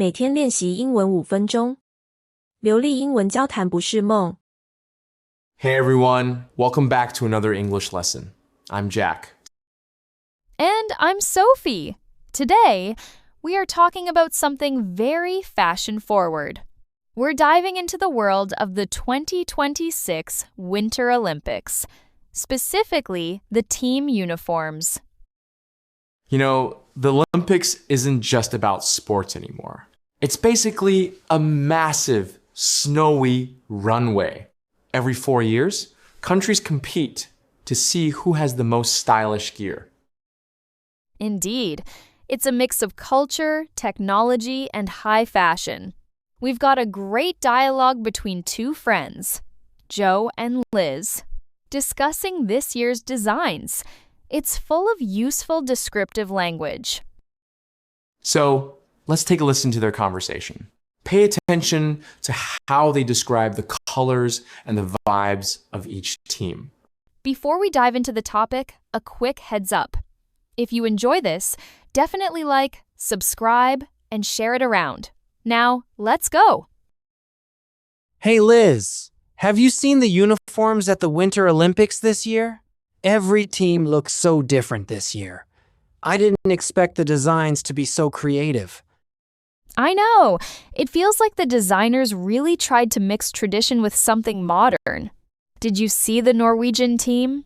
每天练习英文5分钟，流利英文交谈不是梦。Hey everyone, welcome back to another English lesson. I'm Jack. And I'm Sophie. Today, we are talking about something very fashion-forward. We're diving into the world of the 2026 Winter Olympics, specifically the team uniforms. You know, the Olympics isn't just about sports anymore. It's basically a massive, snowy runway. Every 4 years, countries compete to see who has the most stylish gear. Indeed, it's a mix of culture, technology, and high fashion. We've got a great dialogue between two friends, Joe and Liz, discussing this year's designs. It's full of useful descriptive language. So, let's take a listen to their conversation. Pay attention to how they describe the colors and the vibes of each team. Before we dive into the topic, a quick heads up. If you enjoy this, definitely like, subscribe, and share it around. Now, let's go! Hey Liz, have you seen the uniforms at the Winter Olympics this year? Every team looks so different this year. I didn't expect the designs to be so creative. I know! It feels like the designers really tried to mix tradition with something modern. Did you see the Norwegian team?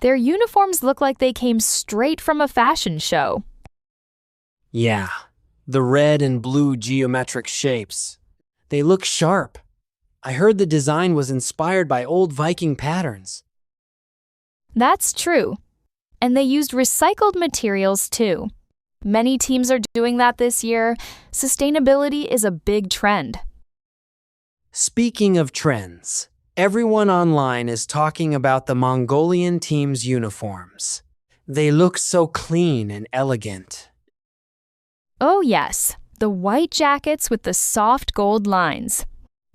Their uniforms look like they came straight from a fashion show. Yeah, the red and blue geometric shapes. They look sharp. I heard the design was inspired by old Viking patterns. That's true. And they used recycled materials too. Many teams are doing that this year. Sustainability is a big trend. Speaking of trends, everyone online is talking about the Mongolian team's uniforms. They look so clean and elegant. Oh yes, the white jackets with the soft gold lines.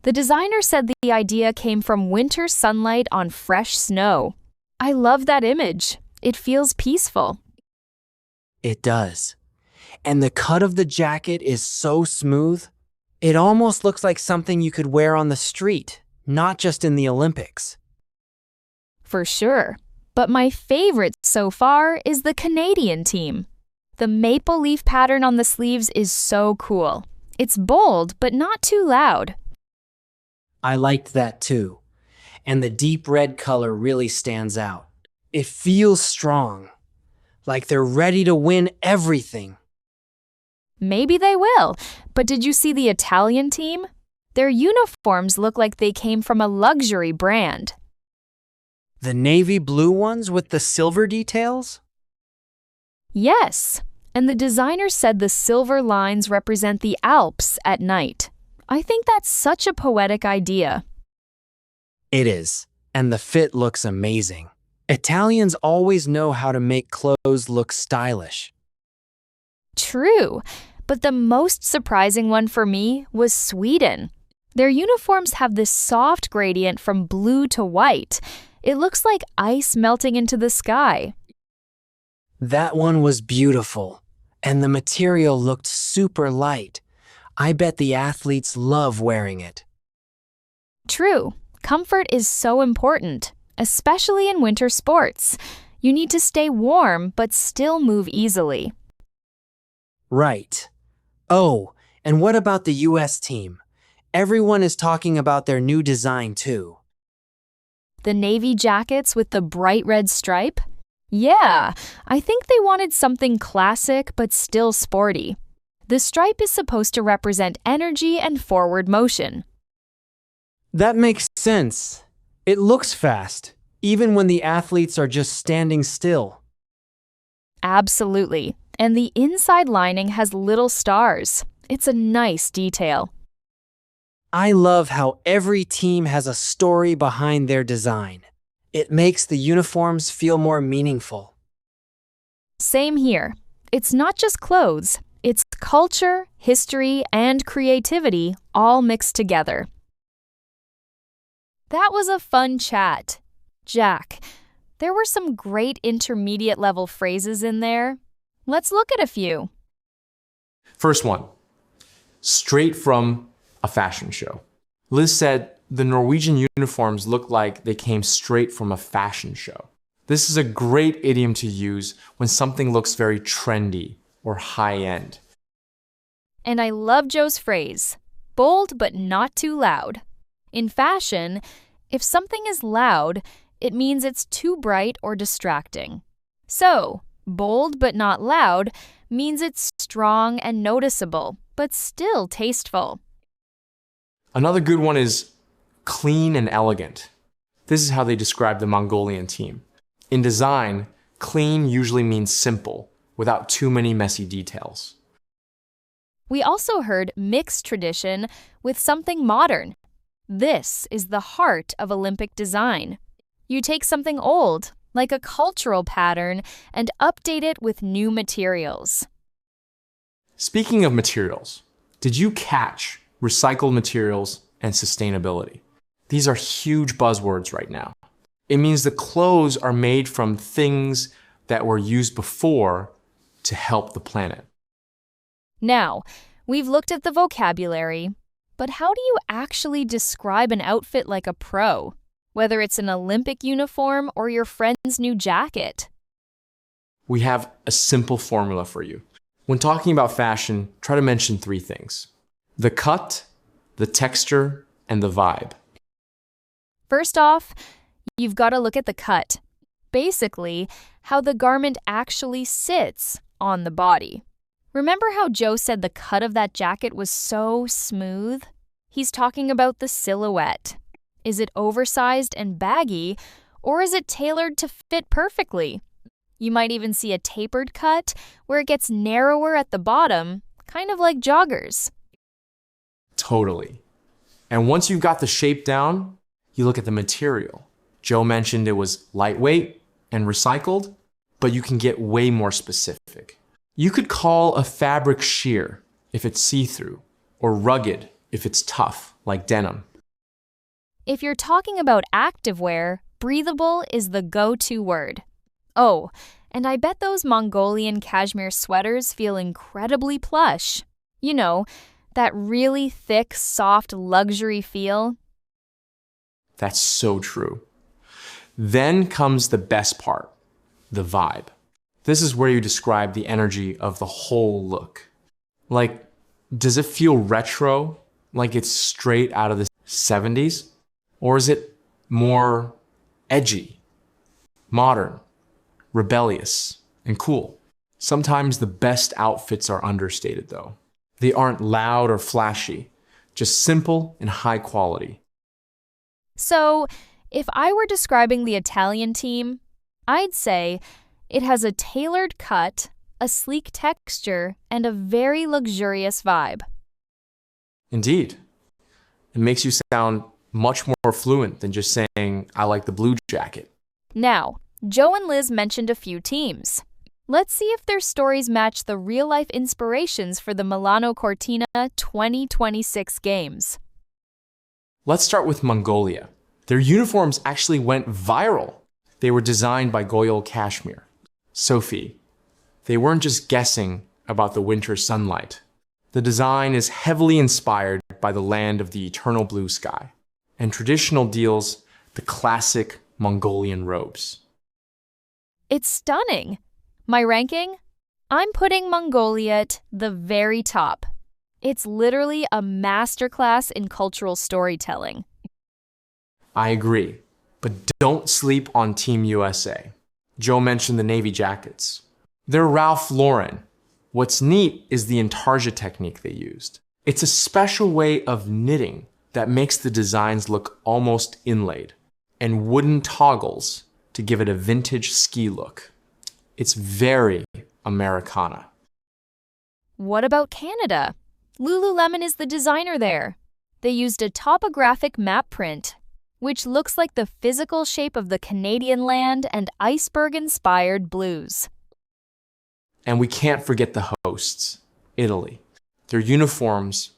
The designer said the idea came from winter sunlight on fresh snow. I love that image. It feels peaceful. It does. And the cut of the jacket is so smooth. It almost looks like something you could wear on the street, not just in the Olympics. For sure. But my favorite so far is the Canadian team. The maple leaf pattern on the sleeves is so cool. It's bold, but not too loud. I liked that too. And the deep red color really stands out. It feels strong, like they're ready to win everything. Maybe they will, but did you see the Italian team? Their uniforms look like they came from a luxury brand. The navy blue ones with the silver details? Yes, and the designer said the silver lines represent the Alps at night. I think that's such a poetic idea. It is, and the fit looks amazing. Italians always know how to make clothes look stylish. True, but the most surprising one for me was Sweden. Their uniforms have this soft gradient from blue to white. It looks like ice melting into the sky. That one was beautiful, and the material looked super light. I bet the athletes love wearing it. True, comfort is so important, especially in winter sports. You need to stay warm but still move easily. Right. Oh, and what about the US team? Everyone is talking about their new design too. The navy jackets with the bright red stripe? Yeah, I think they wanted something classic but still sporty. The stripe is supposed to represent energy and forward motion. That makes sense. It looks fast, even when the athletes are just standing still. Absolutely. And the inside lining has little stars. It's a nice detail. I love how every team has a story behind their design. It makes the uniforms feel more meaningful. Same here. It's not just clothes. It's culture, history, and creativity all mixed together. That was a fun chat. Jack, there were some great intermediate level phrases in there. Let's look at a few. First one. straight from a fashion show. Liz said the Norwegian uniforms look like they came straight from a fashion show. This is a great idiom to use when something looks very trendy or high-end. And I love Joe's phrase, bold but not too loud. In fashion, if something is loud, it means it's too bright or distracting. So, bold but not loud means it's strong and noticeable, but still tasteful. Another good one is clean and elegant. This is how they describe the Mongolian team. In design, clean usually means simple, without too many messy details. We also heard mixed tradition with something modern. This is the heart of Olympic design. You take something old, like a cultural pattern, and update it with new materials. Speaking of materials, did you catch recycled materials and sustainability? These are huge buzzwords right now. It means the clothes are made from things that were used before to help the planet. Now, we've looked at the vocabulary, but how do you actually describe an outfit like a pro, whether it's an Olympic uniform or your friend's new jacket? We have a simple formula for you. When talking about fashion, try to mention 3 things: the cut, the texture, and the vibe. First off, you've got to look at the cut. Basically, how the garment actually sits on the body. Remember how Joe said the cut of that jacket was so smooth? He's talking about the silhouette. Is it oversized and baggy, or is it tailored to fit perfectly? You might even see a tapered cut where it gets narrower at the bottom, kind of like joggers. Totally. And once you've got the shape down, you look at the material. Joe mentioned it was lightweight and recycled, but you can get way more specific. You could call a fabric sheer if it's see-through, or rugged if it's tough, like denim. If you're talking about activewear, breathable is the go-to word. Oh, and I bet those Mongolian cashmere sweaters feel incredibly plush. You know, that really thick, soft luxury feel. That's so true. Then comes the best part, the vibe. This is where you describe the energy of the whole look. Like, does it feel retro, like it's straight out of the 70s? Or is it more edgy, modern, rebellious, and cool? Sometimes the best outfits are understated though. They aren't loud or flashy, just simple and high quality. So, if I were describing the Italian team, I'd say it has a tailored cut, a sleek texture, and a very luxurious vibe. Indeed. It makes you sound much more fluent than just saying, I like the blue jacket. Now, Joe and Liz mentioned a few teams. Let's see if their stories match the real-life inspirations for the Milano Cortina 2026 games. Let's start with Mongolia. Their uniforms actually went viral. They were designed by Goyal Kashmir. Sophie, they weren't just guessing about the winter sunlight. The design is heavily inspired by the land of the eternal blue sky, and traditional deals the classic Mongolian robes. It's stunning. My ranking? I'm putting Mongolia at the very top. It's literally a masterclass in cultural storytelling. I agree, but don't sleep on Team USA. Joe mentioned the navy jackets. They're Ralph Lauren. What's neat is the intarsia technique they used. It's a special way of knitting that makes the designs look almost inlaid, and wooden toggles to give it a vintage ski look. It's very Americana. What about Canada? Lululemon is the designer there. They used a topographic map print, which looks like the physical shape of the Canadian land and iceberg-inspired blues. And we can't forget the hosts, Italy. Their uniforms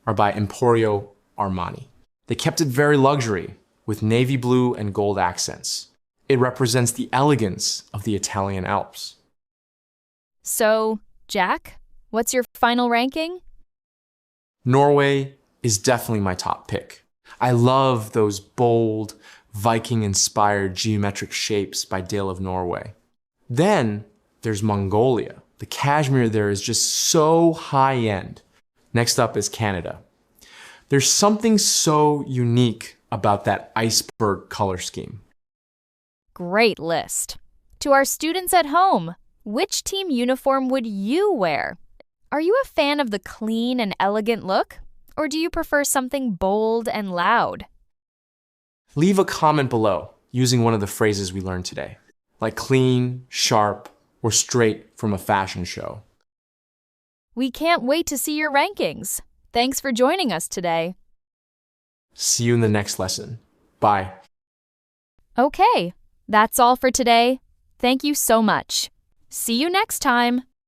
are by Emporio Armani. They kept it very luxury, with navy blue and gold accents. It represents the elegance of the Italian Alps. So, Jack, what's your final ranking? Norway is definitely my top pick. I love those bold, Viking-inspired geometric shapes by Dale of Norway. Then there's Mongolia. The cashmere there is just so high-end. Next up is Canada. There's something so unique about that iceberg color scheme. Great list. To our students at home, which team uniform would you wear? Are you a fan of the clean and elegant look? Or do you prefer something bold and loud? Leave a comment below using one of the phrases we learned today, like clean, sharp, or straight from a fashion show. We can't wait to see your rankings. Thanks for joining us today. See you in the next lesson. Bye. Okay, that's all for today. Thank you so much. See you next time.